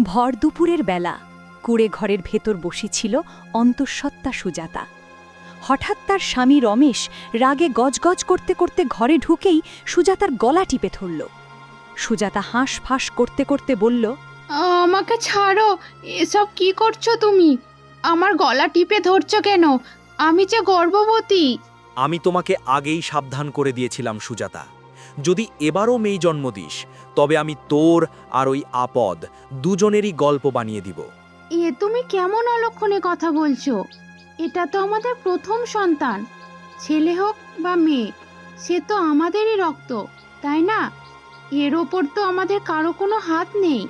ভর দুপুরের বেলা কুড়ে ঘরের ভেতর বসেছিল অন্তঃসত্ত্বা সুজাতা। হঠাৎ তার স্বামী রমেশ রাগে গজগজ করতে করতে ঘরে ঢুকেই সুজাতার গলা টিপে ধরল। সুজাতা হাঁসফাঁস করতে করতে বলল, আমাকে ছাড়ো, এসব কি করছো তুমি? আমার গলা টিপে ধরছো কেন? আমি যে গর্ভবতী। আমি তোমাকে আগেই সাবধান করে দিয়েছিলাম সুজাতা, যদি এবারও মেয়ে জন্ম দিস তবে আমি তোর আর ওই আপদ দুজনেরই গল্প বানিয়ে দিব। এ তুমি কেমন অলক্ষণে কথা বলছো? এটা তো আমাদের প্রথম সন্তান, ছেলে হোক বা মেয়ে, সে তো আমাদেরই রক্ত, তাই না? এর ওপর তো আমাদের কারো কোনো হাত নেই।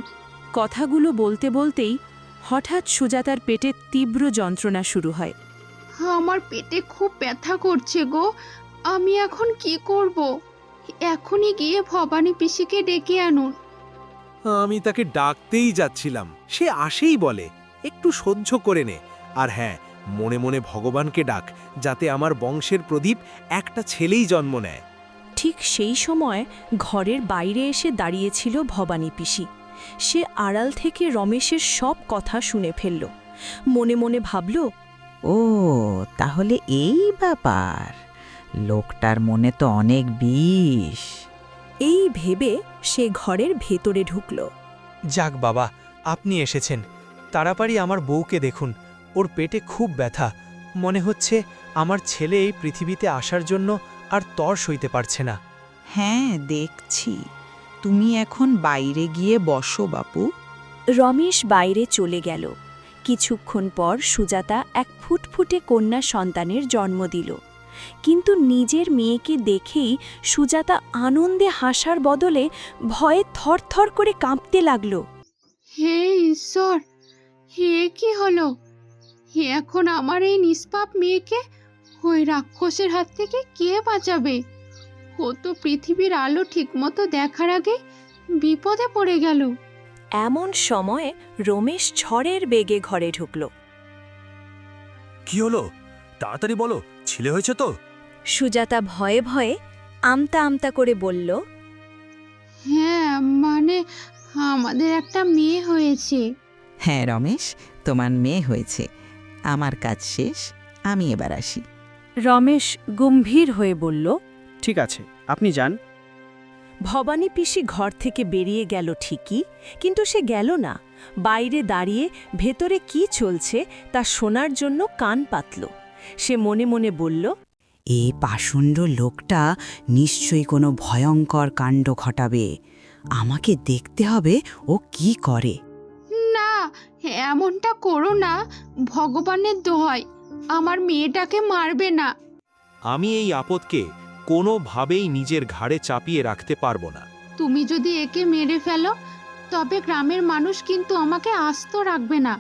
কথাগুলো বলতে বলতেই হঠাৎ সুজাতার পেটে তীব্র যন্ত্রণা শুরু হয়। আমার পেটে খুব ব্যথা করছে গো, আমি এখন কি করব? এখনই গিয়ে ভবানী পিসিকে ডেকে আনুন। আমি তাকে ডাকতেই যাচ্ছিলাম, সে আসেই বলে একটু সহ্য করে নে, আর হ্যাঁ, মনে মনে ভগবানকে ডাক যাতে আমার বংশের প্রদীপ একটা ছেলেই জন্ম নেয়। ঠিক সেই সময় ঘরের বাইরে এসে দাঁড়িয়েছিল ভবানী পিসি। সে আড়াল থেকে রমেশের সব কথা শুনে ফেলল। মনে মনে ভাবল, ও তাহলে এই ব্যাপার, লোকটার মনে তো অনেক বিষ। এই ভেবে সে ঘরের ভেতরে ঢুকল। যাক বাবা, আপনি এসেছেন। তাড়াতাড়ি আমার বউকে দেখুন, ওর পেটে খুব ব্যথা। মনে হচ্ছে আমার ছেলে এই পৃথিবীতে আসার জন্য আর তর সইতে পারছে না। হ্যাঁ দেখছি, তুমি এখন বাইরে গিয়ে বসো বাপু। রমেশ বাইরে চলে গেল। কিছুক্ষণ পর সুজাতা এক ফুটফুটে কন্যা সন্তানের জন্ম দিল। কিন্তু নিজের মেয়েকে দেখেই সুজাতা আনন্দে হাসার বদলে ভয়ে থরথর করে কাঁপতে লাগল। হে ঈশ্বর, হে কি হলো? হে এখন আমার এই নিষ্পাপ মেয়েকে ওই রাক্ষসের হাত থেকে কে বাঁচাবে? ও তো পৃথিবীর আলো ঠিকমতো দেখার আগে বিপদে পড়ে গেল। এমন সময়ে রমেশ ঝড়ের বেগে ঘরে ঢুকল। কি হলো? তাড়াতাড়ি বলো, ছেলে হয়েছে তো? সুজাতা ভয়ে ভয়ে আমতা আমতা করে বলল, হ্যাঁ, মানে আমাদের একটা মেয়ে হয়েছে। হ্যাঁ রমেশ, তোমার মেয়ে হয়েছে। আমার কাজ শেষ, আমি এবার আসি। রমেশ গম্ভীর হয়ে বলল। ঠিক আছে, আপনি যান। ভবানী পিসি ঘর থেকে বেরিয়ে গেল ঠিকই, কিন্তু সে গেল না। বাইরে দাঁড়িয়ে ভেতরে কি চলছে তা শোনার জন্য কান পাতল। সে মনে মনে বলল, এই পাষণ্ড লোকটা নিশ্চয়ই কোনো ভয়ঙ্কর কাণ্ড ঘটাবে। আমাকে দেখতে হবে ও কি করে। না, এমনটা করো না, ভগবানের দোহাই, আমার মেয়েটাকে মারবে না। আমি এই আপদকে কোনোভাবেই নিজের ঘাড়ে চাপিয়ে রাখতে পারবো না। তুমি যদি একে মেরে ফেলো তবে গ্রামের মানুষ কিন্তু আমাকে আস্ত রাখবে না।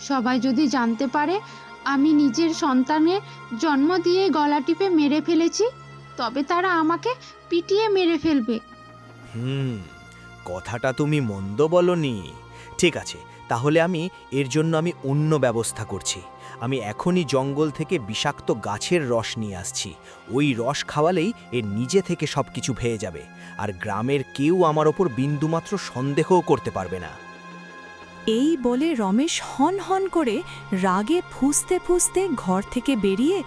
সবাই যদি জানতে পারে আমি নিজের সন্তানের জন্ম দিয়ে গলা টিপে মেরে ফেলেছি, তবে তারা আমাকে পিটিয়ে মেরে ফেলবে। কথাটা তুমি মন্দ বলনি। ঠিক আছে, তাহলে এর জন্য আমি অন্য ব্যবস্থা করছি। আমি এখনই জঙ্গল থেকে বিষাক্ত গাছের রস নিয়ে আসছি। ওই রস খাওয়ালেই এর নিজে থেকে সব কিছু ভেয়ে যাবে, আর গ্রামের কেউ আমার ওপর বিন্দুমাত্র সন্দেহও করতে পারবে না। এই বলে রমেশ হন হন করে রাগে ফুঁসতে ফুঁসতে ঘর থেকে বেরিয়ে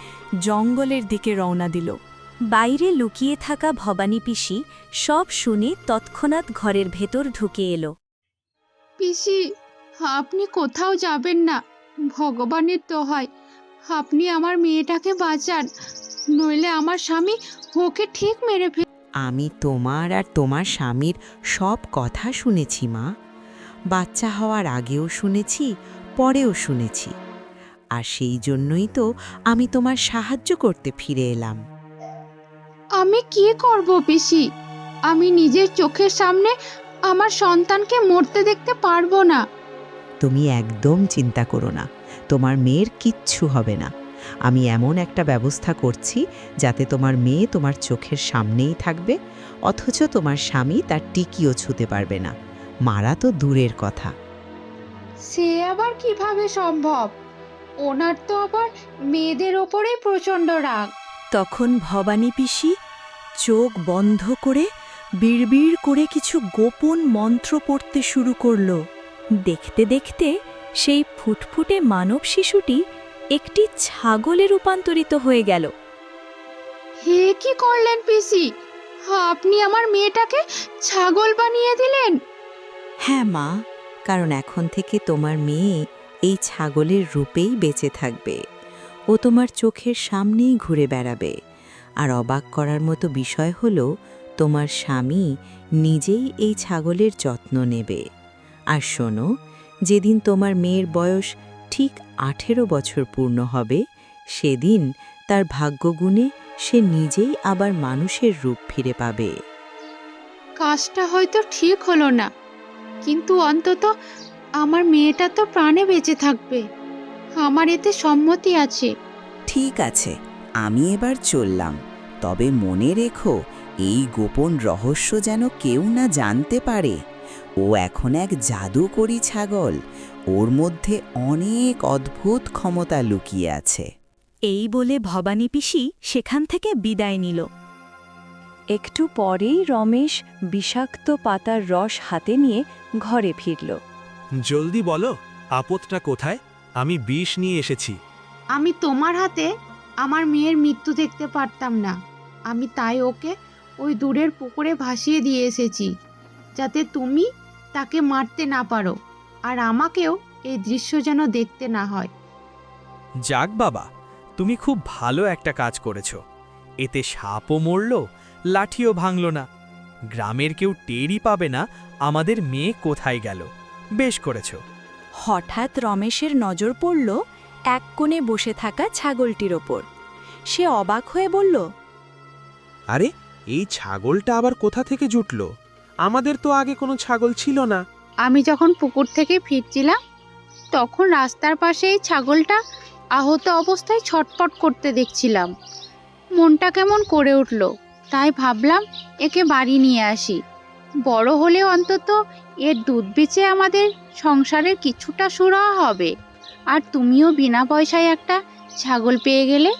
জঙ্গলের দিকে রওনা দিল। বাইরে লুকিয়ে থাকা ভবানী পিসি সব শুনে তৎক্ষণাৎ ঘরের ভেতর ঢুকে এলো। পিসি, আপনি কোথাও যাবেন না, ভগবানের দোহাই, আপনি আমার মেয়েটাকে বাঁচান, নইলে আমার স্বামী ওকে ঠিক মেরে ফেল। আমি তোমার আর তোমার স্বামীর সব কথা শুনেছি মা। বাচ্চা হওয়ার আগেও শুনেছি, পরেও শুনেছি। আর সেই জন্যই তো আমি তোমার সাহায্য করতে ফিরে এলাম। আমি কি করব পিসি? আমি নিজের চোখের সামনে আমার সন্তানকে মরতে দেখতে পারবো না। তুমি একদম চিন্তা করো না, তোমার মেয়ের কিচ্ছু হবে না। আমি এমন একটা ব্যবস্থা করছি যাতে তোমার মেয়ে তোমার চোখের সামনেই থাকবে, অথচ তোমার স্বামী তার টিকিও ছুঁতে পারবে না। মারা তো দূরের কথা। সে আবার কিভাবে সম্ভব? ওনার তো আবার মেয়েদের ওপরেই প্রচণ্ড রাগ। তখন ভবানী পিসি চোখ বন্ধ করে বিড়বিড় করে কিছু গোপন মন্ত্র পড়তে শুরু করল। দেখতে দেখতে সেই ফুটফুটে মানব শিশুটি একটি ছাগলে রূপান্তরিত হয়ে গেল। হে কি করলেন পিসি? আপনি আমার মেয়েটাকে ছাগল বানিয়ে দিলেন। হ্যাঁ মা, কারণ এখন থেকে তোমার মেয়ে এই ছাগলের রূপেই বেঁচে থাকবে। ও তোমার চোখের সামনেই ঘুরে বেড়াবে। আর অবাক করার মতো বিষয় হলো, তোমার স্বামী নিজেই এই ছাগলের যত্ন নেবে। আর শোনো, যেদিন তোমার মেয়ের বয়স ঠিক 18 বছর পূর্ণ হবে, সেদিন তার ভাগ্যগুণে সে নিজেই আবার মানুষের রূপ ফিরে পাবে। কাজটা হয়তো ঠিক হলো না, কিন্তু অন্তত আমার মেয়েটা তো প্রাণে বেঁচে থাকবে। আমার এতে সম্মতি আছে। ঠিক আছে, আমি এবার চললাম। তবে মনে রেখো, এই গোপন রহস্য যেন কেউ না জানতে পারে। ও এখন এক জাদুকরী ছাগল। ওর মধ্যে অনেক অদ্ভুত ক্ষমতা লুকিয়ে আছে। এই বলে ভবানী পিসি সেখান থেকে বিদায় নিল। একটু পরেই রমেশ বিষাক্ত পাতার রস হাতে নিয়ে ঘরে ফিরল। জলদি বলো, আপদটা কোথায়? আমি বিষ নিয়ে এসেছি। আমি তোমার হাতে আমার মেয়ের মৃত্যু দেখতে পারতাম না। আমি তাই ওকে ওই দূরের পুকুরে ভাসিয়ে দিয়ে এসেছি, যাতে তুমি তাকে মারতে না পারো, আর আমাকেও এই দৃশ্য যেন দেখতে না হয়। যাক বাবা, তুমি খুব ভালো একটা কাজ করেছ। এতে সাপও মরল, লাঠিও ভাঙল না। গ্রামের কেউ টেরই পাবে না আমাদের মেয়ে কোথায় গেল। বেশ করেছ। হঠাৎ রমেশের নজর পড়ল এক কোণে বসে থাকা ছাগলটির ওপর। সে অবাক হয়ে বলল, আরে, এই ছাগলটা আবার কোথা থেকে জুটল? আমাদের তো আগে কোনো ছাগল ছিল না। আমি যখন পুকুর থেকে ফিরছিলাম, তখন রাস্তার পাশে এই ছাগলটা আহত অবস্থায় ছটফট করতে দেখছিলাম। মনটা কেমন করে উঠল, তাই ভাবলাম একে বাড়ি নিয়ে আসি। বড় হলে অন্তত এর দুধ বেচে আমাদের সংসারের কিছুটা সুরাহা হবে। আর তুমিও বিনা পয়সায় একটা ছাগল পেয়ে গেলে।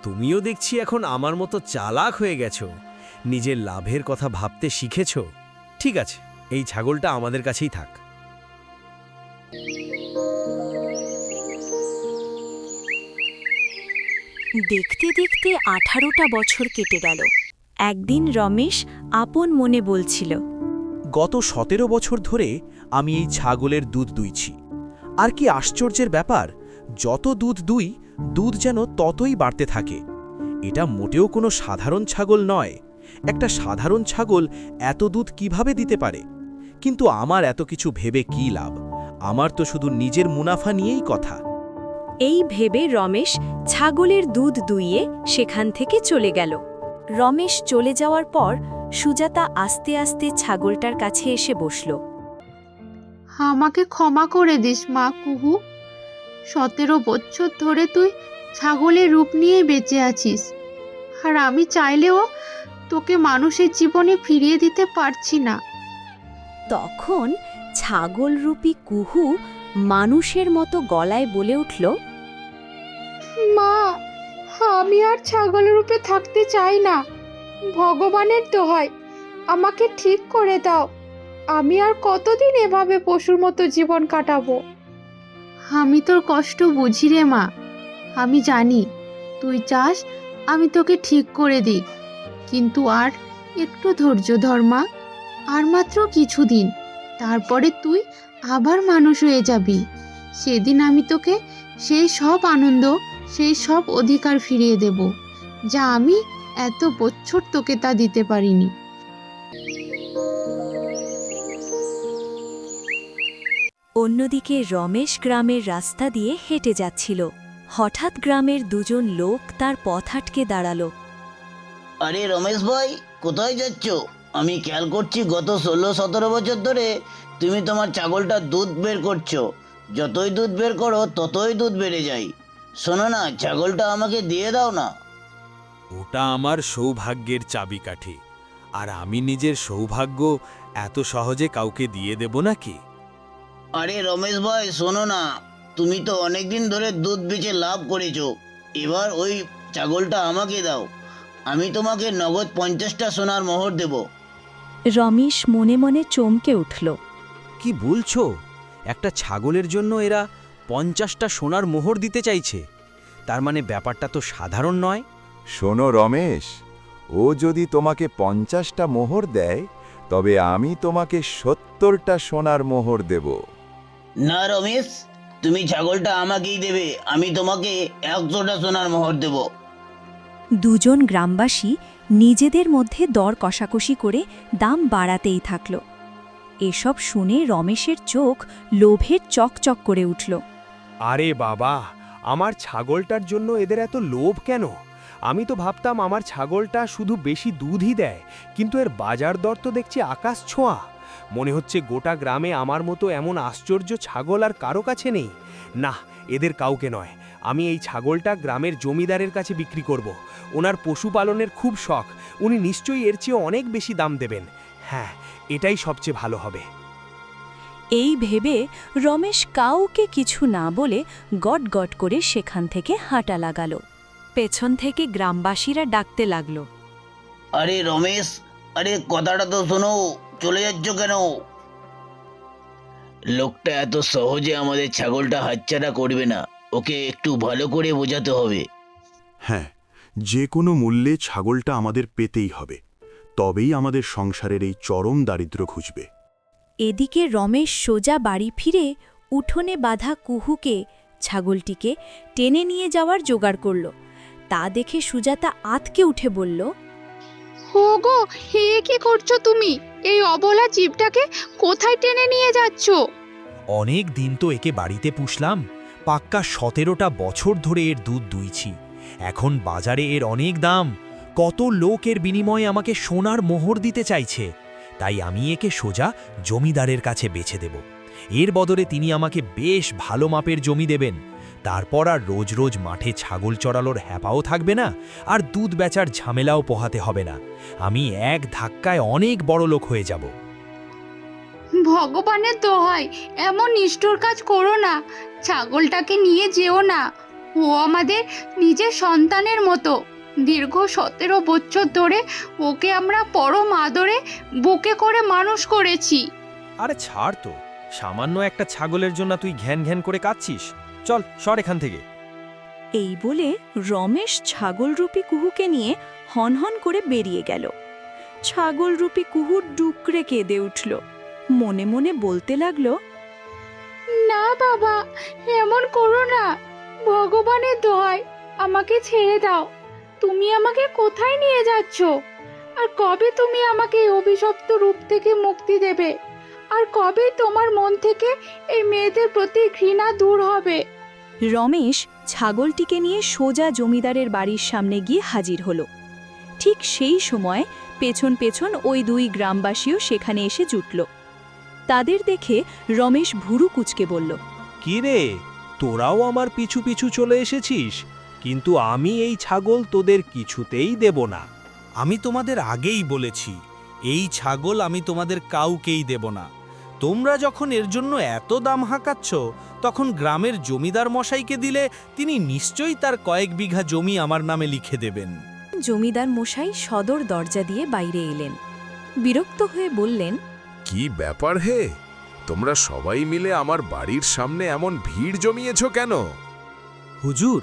তুমিও দেখছি এখন আমার মতো চালাক হয়ে গেছো। নিজের লাভের কথা ভাবতে শিখেছো। ঠিক আছে, এই ছাগলটা আমাদের কাছেই থাক। দেখতে দেখতে 18টা বছর কেটে গেল। একদিন রমেশ আপন মনে বলছিল, গত 17 বছর ধরে আমি এই ছাগলের দুধ দুইছি। আর কি আশ্চর্যের ব্যাপার, যত দুধ দুই, দুধ যেন ততই বাড়তে থাকে। এটা মোটেও কোনো সাধারণ ছাগল নয়। একটা সাধারণ ছাগল এত দুধ কিভাবে দিতে পারে? কিন্তু আমার এত কিছু ভেবে কী লাভ? আমার তো শুধু নিজের মুনাফা নিয়েই কথা। এই ভেবে রমেশ ছাগলের দুধ দুইয়ে সেখান থেকে চলে গেল। রমেশ চলে যাওয়ার পর সুজাতা আস্তে আস্তে ছাগলটার কাছে এসে বসল। আমাকে ক্ষমা করে দিস মা কুহু। 17 বছর ধরে তুই ছাগলের রূপ নিয়ে বেঁচে আছিস, আর আমি চাইলেও তোকে মানুষের জীবনে ফিরিয়ে দিতে পারছি না। তখন ছাগলরূপী কুহু মানুষের মতো গলায় বলে উঠল, মা, আমি আর ছাগল রূপে থাকতে চাই না। ভগবানের দোহাই, আমাকে ঠিক করে দাও। আমি আর কতদিন এভাবে পশুর মতো জীবন কাটাবো? আমি তোর কষ্ট বুঝি রে মা। আমি জানি তুই চাস আমি তোকে ঠিক করে দিই, কিন্তু আর একটু ধৈর্য ধর মা। আর মাত্র কিছুদিন, তারপরে তুই আবার মানুষ হয়ে যাবি। সেদিন আমি তোকে সেই সব আনন্দ, সেই সব অধিকার ফিরিয়ে দেব, যা আমি এত বছর তোকে তা দিতে পারিনি। অন্যদিকে রমেশ গ্রামের রাস্তা দিয়ে হেঁটে যাচ্ছিল। হঠাৎ গ্রামের দুজন লোক তার পথ আটকে দাঁড়ালো। আরে রমেশ ভাই, কোথায় যাচ্ছ? আমি খেয়াল করছি গত 16-17 বছর ধরে তুমি তোমার ছাগলটার দুধ বের করছো। যতই দুধ বের করো ততই দুধ বেড়ে যায়। শোনো না, ছাগলটা আমাকে দিয়ে দাও না। ওটা আমার সৌভাগ্যের চাবিকাঠি, আর আমি নিজের সৌভাগ্য এত সহজে কাউকে দিয়ে দেব নাকি? আরে রমেশ ভাই, শোনো না, তুমি তো অনেকদিন ধরে দুধ বেচে লাভ করেছো। এবার ওই ছাগলটা আমাকে দাও। আমি তোমাকে নগদ 50টা সোনার মোহর দেব। রমেশ মনে মনে চমকে উঠল। কি বলছো? একটা ছাগলের জন্য এরা 50টা সোনার মোহর দিতে চাইছে। তার মানে ব্যাপারটা তো সাধারণ নয়। শোনো রমেশ, ও যদি তোমাকে 50টা মোহর দেয়, তবে আমি তোমাকে 70টা সোনার মোহর দেব। না রমেশ, তুমি ছাগলটা আমাকেই দেবে, আমি তোমাকে 100টা সোনার মোহর দেব। দুজন গ্রামবাসী নিজেদের মধ্যে দর কষাকষি করে দাম বাড়াতেই থাকল। এসব শুনে রমেশের চোখ লোভের চকচক করে উঠল। আরে বাবা, আমার ছাগলটার জন্য এদের এত লোভ কেন? আমি তো ভাবতাম আমার ছাগলটা শুধু বেশি দুধই দেয়, কিন্তু এর বাজার দর তো দেখছি আকাশ ছোঁয়া। মনে হচ্ছে গোটা গ্রামে আমার মতো এমন আশ্চর্য ছাগল আর কারো কাছে নেই। না, এদের কাউকে নয়, আমি এই ছাগলটা গ্রামের জমিদারের কাছে বিক্রি করব। ওনার পশুপালনের খুব শখ, উনি নিশ্চয়ই এর চেয়ে অনেক বেশি দাম দেবেন। হ্যাঁ, এটাই সবচেয়ে ভালো হবে। এই ভেবে রমেশ কাউকে কিছু না বলে গট গট করে সেখান থেকে হাঁটা লাগালো। পেছন থেকে গ্রামবাসীরা ডাকতে লাগল। আরে রমেশ, আরে কথাটা তো শোনো, চলে যাচ্ছ কেন? লোকটা এত সহজে আমাদের ছাগলটা হাতছাড়া করবে না, ওকে একটু ভালো করে বোঝাতে হবে। হ্যাঁ, যে কোনো মূল্যে ছাগলটা আমাদের পেতেই হবে, তবেই আমাদের সংসারের এই চরম দারিদ্র্য ঘুচবে। এদিকে রমেশ সোজা বাড়ি ফিরে উঠোনে বাঁধা কুহুকে, ছাগলটিকে টেনে নিয়ে যাওয়ার জোগাড় করল। তা দেখে সুজাতা আঁতকে উঠে বলল, ওগো, হে কি করছো তুমি? এই অবলা জীবটাকে কোথায় টেনে নিয়ে যাচ্ছ? অনেক দিন তো একে বাড়িতে পুষলাম, পাক্কা 17টা বছর ধরে এর দুধ দুইছি। এখন বাজারে এর অনেক দাম, কত লোক এর বিনিময়ে আমাকে সোনার মোহর দিতে চাইছে। তাই আমি একে সোজা জমিদারের কাছে বেচে দেব। এর বদলে তিনি আমাকে বেশ ভালো মাপের জমি দেবেন। তারপর আর রোজ রোজ মাঠে ছাগল চড়ানোর হ্যাপাও থাকবে না, আর দুধ বেচার ঝামেলাও পোহাতে হবে না। আমি এক ধাক্কায় অনেক বড় লোক হয়ে যাব। ভগবানের দোহাই, এমন নিষ্ঠুর কাজ করো না। ছাগলটাকে নিয়ে যেও না, ও আমাদের নিজের সন্তানের মতো। দীর্ঘ 17 বছর ধরে ওকে আমরা পরম আদরে বুকে করে মানুষ করেছি। আরে ছাড় তো, সামান্য একটা ছাগলের জন্য তুই ঘ্যান ঘ্যান করে কাঁদছিস। চল সর এখান থেকে। এই বলে রমেশ ছাগলরূপী কুহুকে নিয়ে হনহন করে বেরিয়ে গেল। ছাগলরূপী কুহু ডুকরে কেঁদে উঠল, মনে মনে বলতে লাগল, না বাবা, এমন করো না। ভগবানের দোহাই, আমাকে ছেড়ে দাও। তুমি আমাকে কোথায় নিয়ে যাচ্ছ? আর কবে তুমি আমাকে এই অভিশপ্ত রূপ থেকে মুক্তি দেবে? আর কবে তোমার মন থেকে এই মেয়েদের প্রতি ঘৃণা দূর হবে? রমেশ ছাগলটিকে নিয়ে সোজা জমিদারের বাড়ির সামনে গিয়ে হাজির হল। ঠিক সেই সময় পেছন পেছন ওই দুই গ্রামবাসীও সেখানে এসে জুটল। তাদের দেখে রমেশ ভুরু কুঁচকে বলল, কি রে, তোরাও আমার পিছু পিছু চলে এসেছিস? কিন্তু আমি এই ছাগল তোদের কিছুতেই দেব না। আমি তোমাদের আগেই বলেছি, এই ছাগল আমি তোমাদের কাউকেই দেব না। তোমরা যখন এর জন্য এত দাম হাঁকাচ্ছ, তখন গ্রামের জমিদার মশাইকে দিলে তিনি নিশ্চয়ই তার কয়েক বিঘা জমি আমার নামে লিখে দেবেন। জমিদার মশাই সদর দরজা দিয়ে বাইরে এলেন। বিরক্ত হয়ে বললেন, কি ব্যাপার হে, তোমরা সবাই মিলে আমার বাড়ির সামনে এমন ভিড় জমিয়েছ কেন? হুজুর,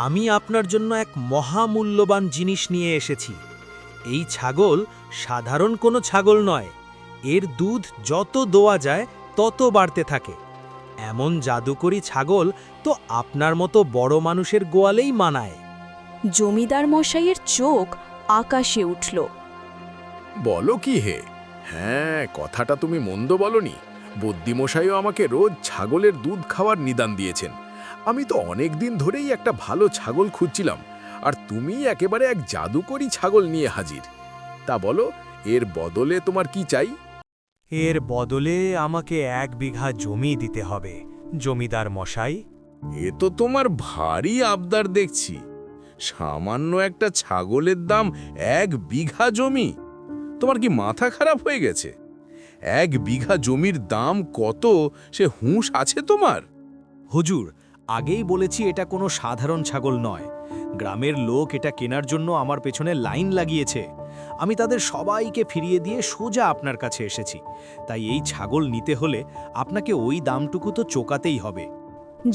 আমি আপনার জন্য এক মহামূল্যবান জিনিস নিয়ে এসেছি। এই ছাগল সাধারণ কোনো ছাগল নয়, এর দুধ যত দোয়া যায় তত বাড়তে থাকে। এমন জাদুকরি ছাগল তো আপনার মতো বড় মানুষের গোয়ালেই মানায়। জমিদার মশাইয়ের চোখ আকাশে উঠল। বলো কি হে? হ্যাঁ, কথাটা তুমি মন্দ বলনি। বুদ্ধিমশাইও আমাকে রোজ ছাগলের দুধ খাওয়ার নিদান দিয়েছেন। আমি তো অনেক দিন ধরেই একটা ভালো ছাগল খুঁজছিলাম, আর তুমি একেবারে এক জাদুকরি ছাগল নিয়ে হাজির। তা বলো, এর বদলে তোমার কি চাই? এর বদলে আমাকে 1 বিঘা জমি দিতে হবে জমিদার মশাই। এ তো তোমার ভারী আবদার দেখছি। সামান্য একটা ছাগলের দাম 1 বিঘা জমি? তোমার কি মাথা খারাপ হয়ে গেছে? 1 বিঘা জমির দাম কত সে হুঁশ আছে তোমার? হুজুর, আগেই বলেছি এটা কোনো সাধারণ ছাগল নয়। গ্রামের লোক এটা কেনার জন্য আমার পেছনে লাইন লাগিয়েছে। আমি তাদের সবাইকে ফিরিয়ে দিয়ে সোজা আপনার কাছে এসেছি। তাই এই ছাগল নিতে হলে আপনাকে ওই দামটুকু তো চোকাতেই হবে।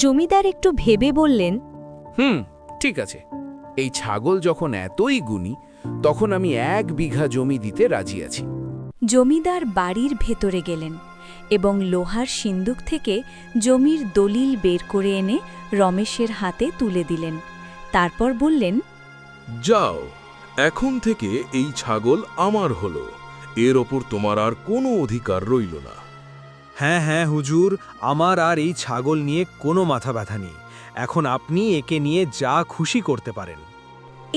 জমিদার একটু ভেবে বললেন, ঠিক আছে, এই ছাগল যখন এতই গুণী, তখন আমি 1 বিঘা জমি দিতে রাজি আছি। জমিদার বাড়ির ভেতরে গেলেন এবং লোহার সিন্দুক থেকে জমির দলিল বের করে এনে রমেশের হাতে তুলে দিলেন। তারপর বললেন, যাও, এখন থেকে এই ছাগল আমার হলো, এর ওপর তোমার আর কোনো অধিকার রইল না। হ্যাঁ হ্যাঁ হুজুর, আমার আর এই ছাগল নিয়ে কোনো মাথা ব্যথা নেই। এখন আপনি একে নিয়ে যা খুশি করতে পারেন।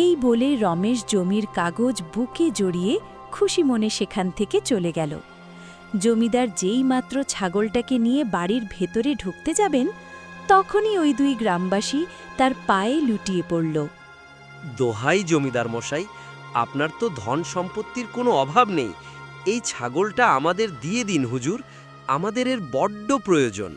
এই বলে রমেশ জমির কাগজ বুকে জড়িয়ে খুশি মনে সেখান থেকে চলে গেল। জমিদার যেই মাত্র ছাগলটাকে নিয়ে বাড়ির ভেতরে ঢুকতে যাবেন, তখনই ওই 2 গ্রামবাসী তার পায়ে লুটিয়ে পড়ল। দোহাই জমিদার মশাই, আপনার তো ধন সম্পত্তির কোনো অভাব নেই, এই ছাগলটা আমাদের দিয়ে দিন হুজুর, আমাদের এর বড্ড প্রয়োজন।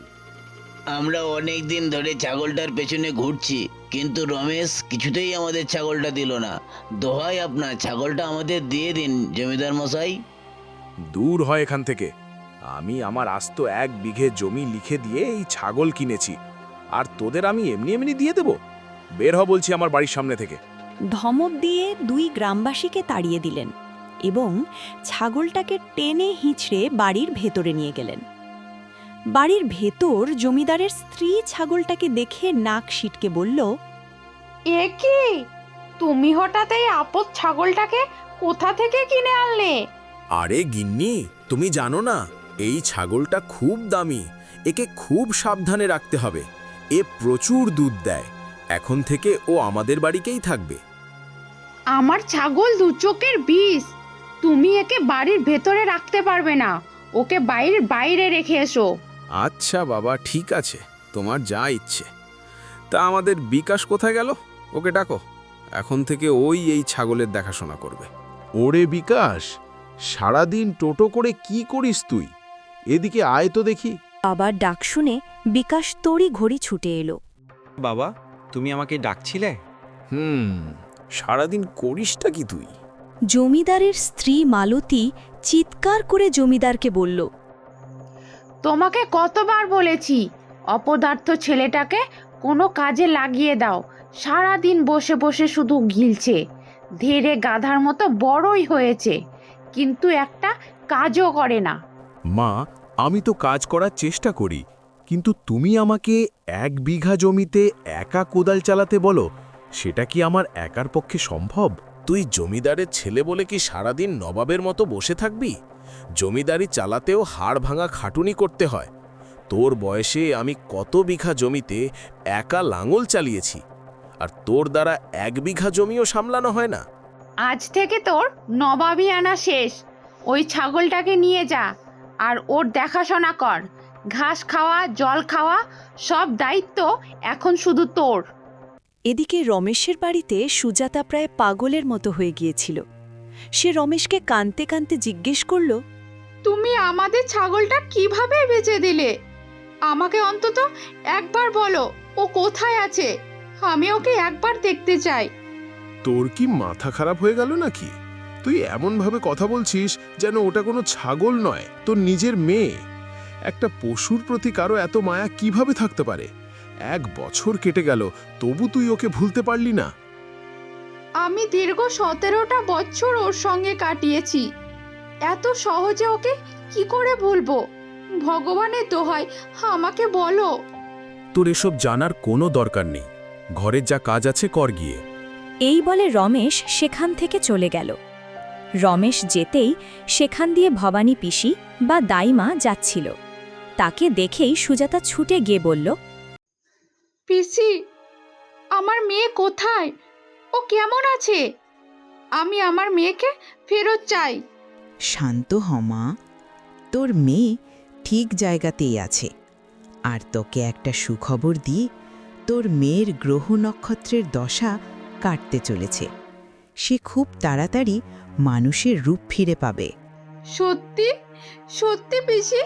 আমরা অনেক দিন ধরে ছাগলটার পেছনে ঘুরছি, কিন্তু রমেশ কিছুতেই আমাদের ছাগলটা দিল না। দোহাই আপনার, ছাগলটা আমাদের দিয়ে দিন জমিদার মশাই। দূর হয় এখান থেকে, আমি আমার আস্ত 1 বিঘে জমি লিখে দিয়ে এই ছাগল কিনেছি, আর তোদের আমি এমনি এমনি দিয়ে দেব? বের হ বলছি আমার বাড়ির সামনে থেকে। ধমক দিয়ে 2 গ্রামবাসীকে তাড়িয়ে দিলেন এবং ছাগলটাকে টেনে হিঁচড়ে বাড়ির ভেতরে নিয়ে গেলেন। বাড়ির ভেতর জমিদারের স্ত্রী ছাগলটাকে দেখে নাক সিটকে বলল, এ কি, তুমি হঠাৎ এই আপদ ছাগলটাকে কোথা থেকে কিনে আনলে? আরে গিন্নি, তুমি জানো না এই ছাগলটা খুব দামি, একে খুব সাবধানে রাখতে হবে, এ প্রচুর দুধ দেয়, এখন থেকে ও আমাদের বাড়িতেই থাকবে। আমার ছাগল 2 চোখের বিষ, তুমি একে বাড়ির ভেতরে রাখতে পারবে না, ওকে বাড়ির বাইরে রেখে এসো। আচ্ছা বাবা, ঠিক আছে, তোমার যা ইচ্ছে। তা আমাদের বিকাশ কোথায় গেল? ওকে ডাকো, এখন থেকে ওই এই ছাগলের দেখাশোনা করবে। ওরে বিকাশ, সারাদিন টোটো করে কি করিস তুই? এদিকে আয় তো দেখি। বাবার ডাক শুনে বিকাশ তড়ি ঘড়ি ছুটে এলো। বাবা, তুমি আমাকে ডাকছিলে? সারাদিন করিসটা কি তুই? জমিদারের স্ত্রী মালতী চিৎকার করে জমিদারকে বলল, তোমাকে কতবার বলেছি অপদার্থ ছেলেটাকে কোনো কাজে লাগিয়ে দাও, সারাদিন বসে বসে শুধু গিলছে, ধীরে গাধার মতো বড়ই হয়েছে, কিন্তু একটা কাজও করে না। মা, আমি তো কাজ করার চেষ্টা করি, কিন্তু তুমি আমাকে 1 বিঘা জমিতে একা কোদাল চালাতে বলো, সেটা কি আমার একার পক্ষে সম্ভব? তুই জমিদারের ছেলে বলে কি সারাদিন নবাবের মতো বসে থাকবি? জমিদারি চালাতেও হাড় ভাঙা খাটুনি করতে হয়। তোর বয়সে আমি কত বিঘা জমিতে একা লাঙল চালিয়েছি, আর তোর দ্বারা 1 বিঘা জমিও সামলানো হয় না। আজ থেকে তোর নবাবি আনা শেষ, ওই ছাগলটাকে নিয়ে যা আর ওর দেখাশোনা কর, ঘাস খাওয়া, জল খাওয়া, সব দায়িত্ব এখন শুধু তোর। এদিকে রমেশের বাড়িতে সুজাতা প্রায় পাগলের মতো হয়ে গিয়েছিল। সে রমেশকে কাঁদতে কাঁদতে জিজ্ঞেস করল, তুমি আমাদের ছাগলটা কিভাবে বেচে দিলে? আমাকে অন্তত একবার বলো ও কোথায় আছে, আমি ওকে একবার দেখতে চাই। তোর কি মাথা খারাপ হয়ে গেল নাকি? তুই এমনভাবে কথা বলছিস যেন ওটা কোনো ছাগল নয়, তোর নিজের মেয়ে। একটা পশুর প্রতি কারো এত মায়া কিভাবে থাকতে পারে? 1 বছর কেটে গেল, তবু তুই ওকে ভুলতে পারলি না? আমি দীর্ঘ 17টা বছর ওর সঙ্গে কাটিয়েছি, এত সহজে ওকে কি করে ভুলবো? ভগবানের দোহাই, আমাকে বলো। তোর এসব জানার কোনো দরকার নেই, ঘরের যা কাজ আছে কর গিয়ে। এই বলে রমেশ সেখান থেকে চলে গেল। রমেশ যেতেই সেখান দিয়ে ভবানী পিসি বা দাইমা যাচ্ছিল। তাকে দেখেই সুজাতা ছুটে গিয়ে বলল, পিসি, আমার মেয়ে কোথায়? ও কেমন আছে? আমি আমার মেয়েকে ফেরত চাই। শান্ত হ মা, তোর মেয়ে ঠিক জায়গাতেই আছে। আর তোকে একটা সুখবর দিই, তোর মেয়ের গ্রহ নক্ষত্রের দশা কাটতে চলেছে। সে খুব তাড়াতাড়ি মানুষের রূপ ফিরে পাবে। সত্যি সত্যি পিসি,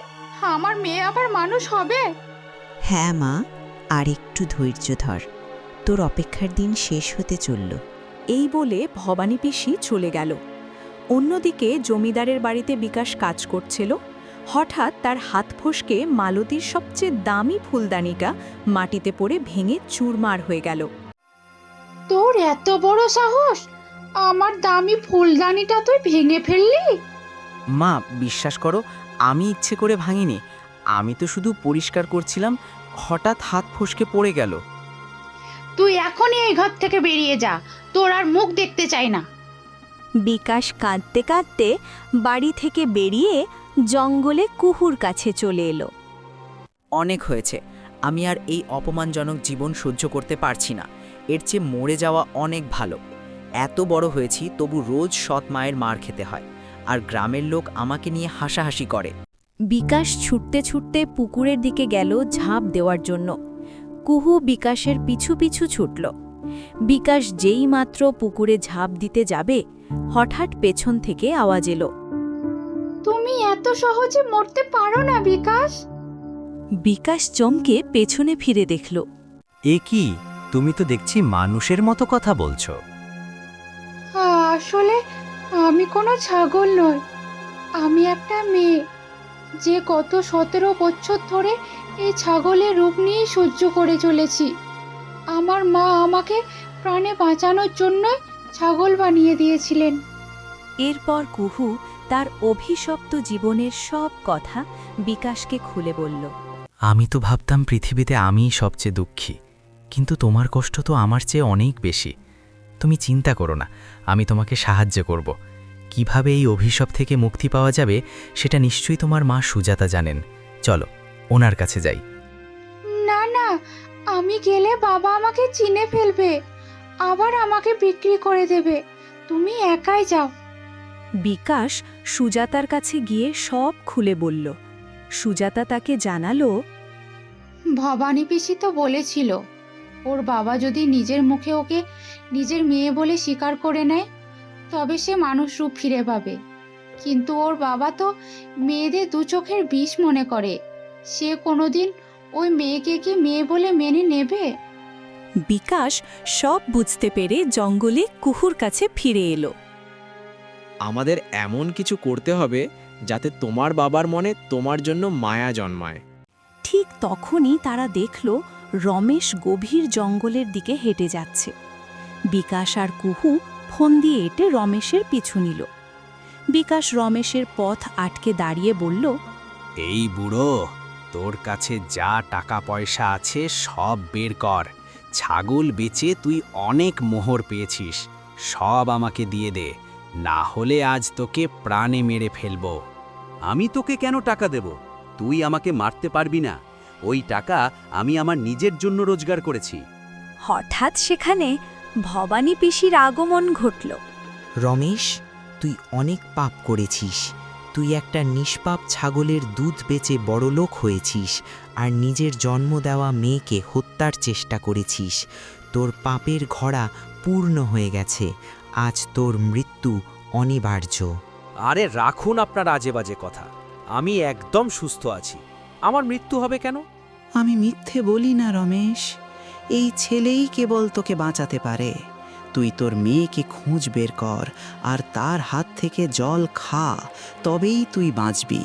আমার মেয়ে আবার মানুষ হবে? হ্যাঁ মা, আর একটু ধৈর্য ধর, তোর অপেক্ষার দিন শেষ হতে চলল। এই বলে ভবানী পিসি চলে গেল। অন্যদিকে জমিদারের বাড়িতে বিকাশ কাজ করছিল। হঠাৎ তার হাত ফসকে মালতীর সবচেয়ে দামি ফুলদানিটা মাটিতে পড়ে ভেঙে চুরমার হয়ে গেল। তোর এত বড় সাহস! আমার দামি ফুলদানিটা তুই ভেঙে ফেললি? মা, বিশ্বাস করো, আমি ইচ্ছে করে ভাঙিনি। আমি তো শুধু পরিষ্কার করছিলাম, হঠাৎ হাত ফসকে পড়ে গেল। তুই এখনই এই ঘর থেকে বেরিয়ে যা, তোর আর মুখ দেখতে চাই না। বিকাশ কাঁদতে কাঁদতে বাড়ি থেকে বেরিয়ে জঙ্গলে কুহুর কাছে চলে এলো। অনেক হয়েছে, আমি আর এই অপমানজনক জীবন সহ্য করতে পারছি না। এর চেয়ে মরে যাওয়া অনেক ভালো। এত বড় হয়েছি, তবু রোজ সৎ মায়ের মার খেতে হয়, আর গ্রামের লোক আমাকে নিয়ে হাসাহাসি করে। বিকাশ ছুটতে ছুটতে পুকুরের দিকে গেল ঝাঁপ দেওয়ার জন্য। কুহু বিকাশের পিছু পিছু ছুটল। বিকাশ যেই মাত্র পুকুরে ঝাঁপ দিতে যাবে, হঠাৎ পেছন থেকে আওয়াজ এলো। তুমি এত সহজে মরতে পারো না বিকাশ। বিকাশ চমকে পেছনে ফিরে দেখল। এ কি, তুমি তো দেখছি মানুষের মতো কথা বলছো। আসলে আমি কোনো ছাগল নই, আমি একটা মেয়ে যে গত 17 বছর ধরে এই ছাগলের রূপ নিয়ে সহ্য করে চলেছি। আমার মা আমাকে প্রাণে বাঁচানোর জন্যই ছাগল বানিয়ে দিয়েছিলেন। এরপর কুহু তার অভিশপ্ত জীবনের সব কথা বিকাশকে খুলে বলল। আমি তো ভাবতাম পৃথিবীতে আমিই সবচেয়ে দুঃখী, কিন্তু তোমার কষ্ট তো আমার চেয়ে অনেক বেশি। তুমি চিন্তা করো না, আমি তোমাকে সাহায্য করব। কিভাবে এই অভিশাপ থেকে মুক্তি পাওয়া যাবে সেটা নিশ্চয়ই তোমার মা সুজাতা জানেন। চলো, ওনার কাছে যাই। না না, আমি গেলে বাবা আমাকে চিনে ফেলবে, আবার আমাকে বিক্রি করে দেবে। তুমি একাই যাও। বিকাশ সুজাতার কাছে গিয়ে সব খুলে বলল। সুজাতা তাকে জানালো, ভবানী পিসি তো বলেছিল ওর বাবা যদি নিজের মুখে ওকে নিজের মেয়ে বলে স্বীকার করে নেয়, তবে সে মানুষ রূপ ফিরে পাবে। কিন্তু ওর বাবা তো মেয়েদের দু চোখের বিষ মনে করে। সে কোনোদিন ওই মেয়েকে কি মেয়ে বলে মেনে নেবে? বিকাশ সব বুঝতে পেরে জঙ্গলে কুহুর কাছে ফিরে এলো। আমাদের এমন কিছু করতে হবে যাতে তোমার বাবার মনে তোমার জন্য মায়া জন্মায়। ঠিক তখনই তারা দেখল রমেশ গভীর জঙ্গলের দিকে হেঁটে যাচ্ছে। বিকাশ আর কুহু ফোন দিয়ে এঁটে রমেশের পিছু নিল। বিকাশ রমেশের পথ আটকে দাঁড়িয়ে বলল, এই বুড়ো, তোর কাছে যা টাকা পয়সা আছে সব বের কর। ছাগল বেচে তুই অনেক মোহর পেয়েছিস, সব আমাকে দিয়ে দে, না হলে আজ তোকে প্রাণে মেরে ফেলবো। আমি তোকে কেন টাকা দেব? তুই আমাকে মারতে পারবি না। ওই টাকা আমি আমার নিজের জন্য রোজগার করেছি। হঠাৎ সেখানে ভবানী পিসির আগমন ঘটল। রমেশ, তুই অনেক পাপ করেছিস। তুই একটা নিষ্পাপ ছাগলের দুধ বেচে বড়লোক হয়েছিস, আর নিজের জন্ম দেওয়া মেয়েকে হত্যার চেষ্টা করেছিস। তোর পাপের ঘড়া পূর্ণ হয়ে গেছে। আজ তোর মৃত্যু অনিবার্য। আরে রাখুন আপনার আজে বাজে কথা। আমি একদম সুস্থ আছি, আমার মৃত্যু হবে কেন? আমি মিথ্যে বলি না রমেশ, এই ছেলেই কেবল তোকে বাঁচাতে পারে। তুই তোর মেয়েকে খুঁজ বের কর আর তার হাত থেকে জল খা, তবেই তুই বাঁচবি,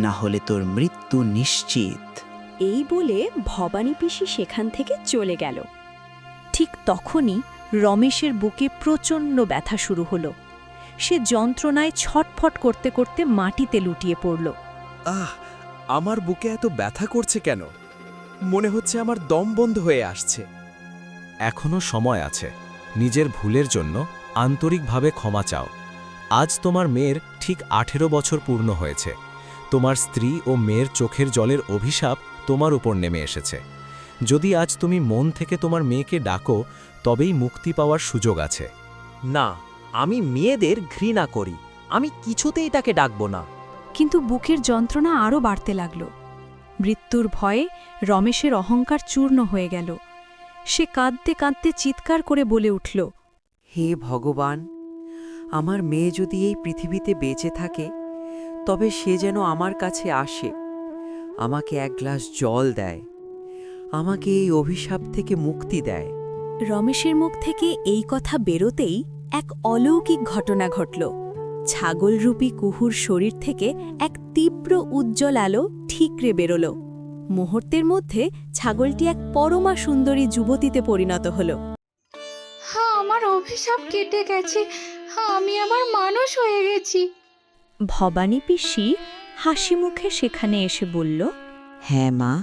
না হলে তোর মৃত্যু নিশ্চিত। এই বলে ভবানী পিসি সেখান থেকে চলে গেল। ঠিক তখনই রমেশের বুকে প্রচণ্ড ব্যথা শুরু হলো। সে যন্ত্রণায় ছটফট করতে করতে মাটিতে লুটিয়ে পড়ল। আমার বুকে এত ব্যথা করছে কেন? মনে হচ্ছে আমার দম বন্ধ হয়ে আসছে। এখনো সময় আছে। নিজের ভুলের জন্য আন্তরিকভাবে ক্ষমা চাও। আজ তোমার মেয়ের ঠিক 18 বছর পূর্ণ হয়েছে। তোমার স্ত্রী ও মেয়ের চোখের জলের অভিশাপ তোমার উপর নেমে এসেছে। যদি আজ তুমি মন থেকে তোমার মেয়েকে ডাকো, তবেই মুক্তি পাওয়ার সুযোগ আছে। না, আমি মেয়েদের ঘৃণা করি। আমি কিছুতেই তাকে ডাকব না। কিন্তু বুকের যন্ত্রণা আরও বাড়তে লাগল। মৃত্যুর ভয়ে রমেশের অহংকার চূর্ণ হয়ে গেল। সে কাঁদতে কাঁদতে চিৎকার করে বলে উঠল, হে ভগবান, আমার মেয়ে যদি এই পৃথিবীতে বেঁচে থাকে, তবে সে যেন আমার কাছে আসে, আমাকে এক গ্লাস জল দেয়, আমাকে এই অভিশাপ থেকে মুক্তি দেয়। রমেশের মুখ থেকে এই কথা বেরোতেই এক অলৌকিক ঘটনা ঘটল। ছাগলরূপী কুহুর শরীর থেকে এক তীব্র উজ্জ্বল আলো ঠিকরে বেরোল। মুহূর্তের মধ্যে ছাগলটি এক পরমা সুন্দরী যুবতীতে পরিণত হল। হ্যাঁ, আমার অভিশাপ কেটে গেছে। হ্যাঁ, আমি আবার মানুষ হয়ে গেছি। ভবানী পিসি হাসি মুখে সেখানে এসে বলল, হ্যাঁ মা,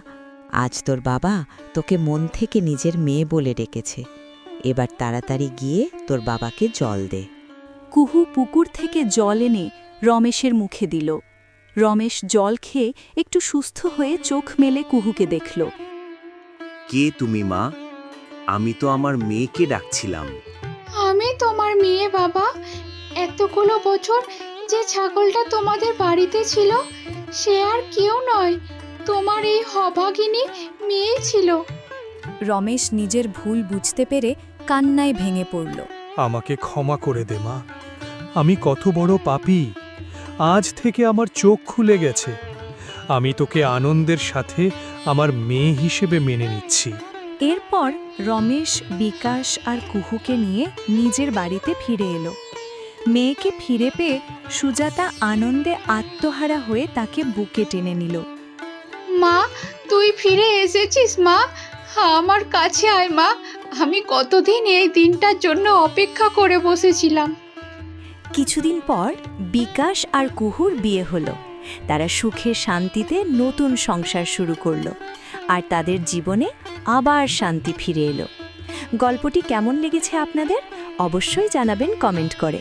আজ তোর বাবা তোকে মন থেকে নিজের মেয়ে বলে ডেকেছে। এবার তাড়াতাড়ি গিয়ে তোর বাবাকে জল দে। কুহু পুকুর থেকে জল এনে রমেশের মুখে দিল। রমেশ জল খেয়ে একটু সুস্থ হয়ে চোখ মেলে কুহুকে দেখল। কে তুমি মা? আমি তো আমার মেয়েকে ডাকছিলাম। আমি তোমার মেয়ে বাবা। এতগুলো বছর যে ছাগলটা তোমাদের বাড়িতে ছিল সে আর কেউ নয়, তোমার এই হভাগিনী মেয়ে ছিল। রমেশ নিজের ভুল বুঝতে পেরে কান্নায় ভেঙে পড়ল। আমাকে ক্ষমা করে দে মা, আমি কত বড় পাপী। আজ থেকে আমার চোখ খুলে গেছে। আমি তোকে আনন্দের সাথে আমার মেয়ে হিসেবে মেনে নিচ্ছি। এরপর রমেশ, বিকাশ আর কুহুকে নিয়ে নিজের বাড়িতে ফিরে এলো। মেয়েকে ফিরে পেয়ে সুজাতা আনন্দে আত্মহারা হয়ে তাকে বুকে টেনে নিল। মা, তুই ফিরে এসেছিস মা। আমার কাছে আয় মা। আমি কতদিন এই দিনটার জন্য অপেক্ষা করে বসেছিলাম। কিছুদিন পর বিকাশ আর কুহুর বিয়ে হলো। তারা সুখে শান্তিতে নতুন সংসার শুরু করলো আর তাদের জীবনে আবার শান্তি ফিরে এলো। গল্পটি কেমন লেগেছে আপনাদের অবশ্যই জানাবেন কমেন্ট করে।